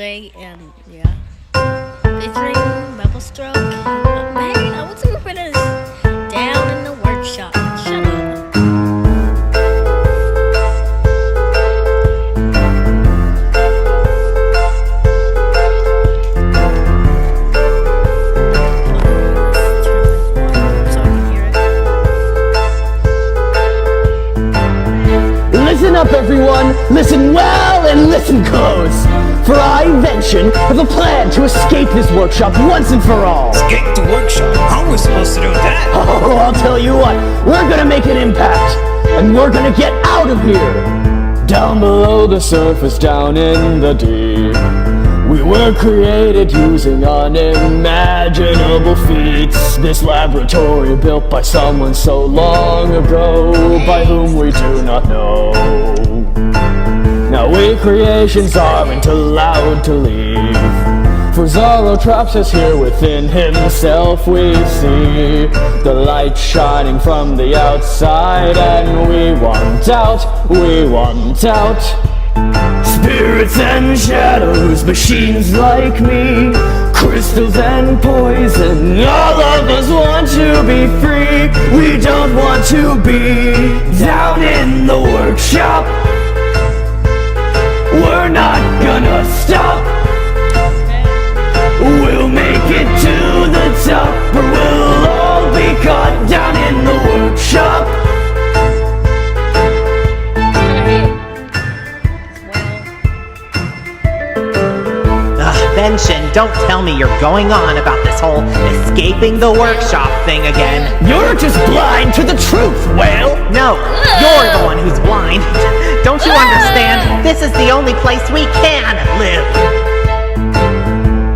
birthday, and yeah, featuring Bubble Stroke. Man, I was gonna put this down in the workshop. Shut up. Listen up, everyone! Listen well and listen close! For I, Vention, have a plan to escape this workshop once and for all! Escape the workshop? How are we supposed to do that? Oh, I'll tell you what, we're gonna make an impact! And we're gonna get out of here! Down below the surface, down in the deep, we were created using unimaginable feats. This laboratory built by someone so long ago, by whom we do not know. Now we creations aren't allowed to leave, for Zorro traps us here within himself. We see the light shining from the outside, and we want out, we want out. Spirits and shadows, machines like me, crystals and poison, all of us want to be free. We don't want to be down in the workshop. We're not gonna stop. We'll make it to the top, or we'll all be caught down in the workshop. Vention, don't tell me you're going on about this whole escaping the workshop thing again. You're just blind to the truth, Whale! No, you're the one who's blind. Don't you understand? This is the only place we can live.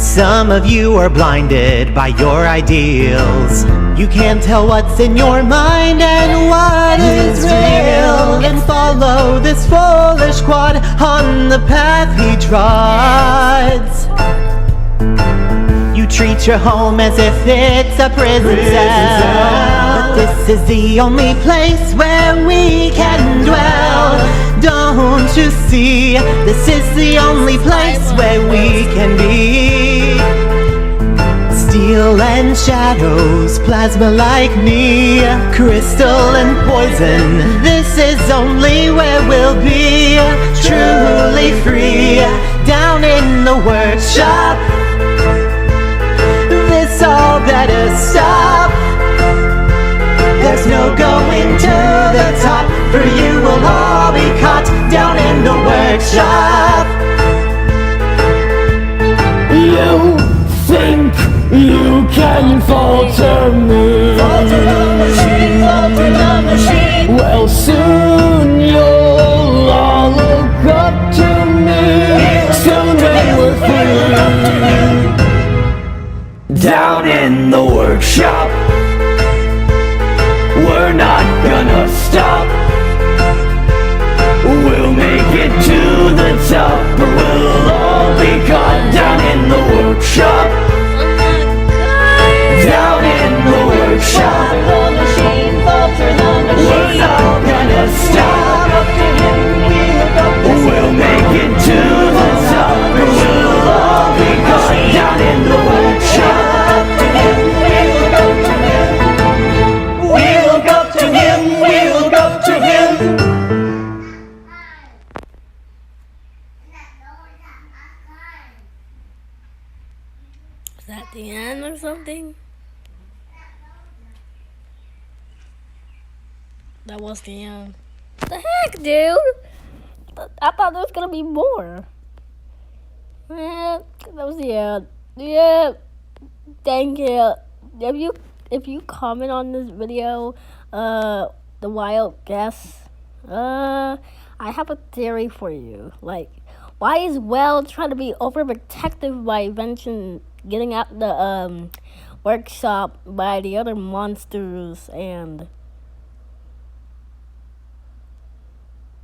Some of you are blinded by your ideals. You can't tell what's in your mind and what is real, and follow this foolish quad on the path he treads. You treat your home as if it's a prison cell, but this is the only place where we can dwell. Don't you see? This is the only place where we can be. Steel and shadows, plasma like me, crystal and poison. This is only where we'll be truly free, down in the workshop. This all better stop. There's no going to the top, for you will all be caught down in the workshop. You think you can falter me? Falter the machine, falter the machine. Well, soon you'll all look up to me. Soon when we're free, down in the workshop. We're not gonna stop. We'll make it to the top, or we'll all be caught down in the workshop. Down in the workshop. We're not gonna stop. We'll make it to the top, or we'll all be caught down in the workshop. We'll go to him, we'll go to him. Is that the end or something? That was the end. The heck, dude? I thought there was gonna be more. That was the end. Yeah. Thank you. If you comment on this video, the wild guess, I have a theory for you. Like, why is Well trying to be overprotective by Vention getting out the workshop by the other monsters, and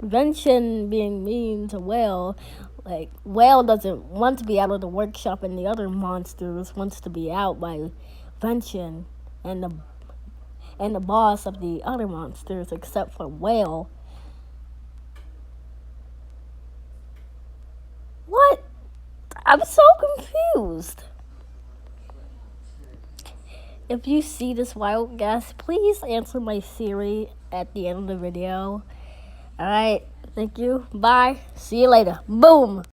Vention being mean to Well? Like, Well doesn't want to be out of the workshop, and the other monsters wants to be out by Vention and the boss of the other monsters, except for Whale. What? I'm so confused. If you see this wild guess, please answer my Siri at the end of the video. Alright, thank you. Bye. See you later. Boom.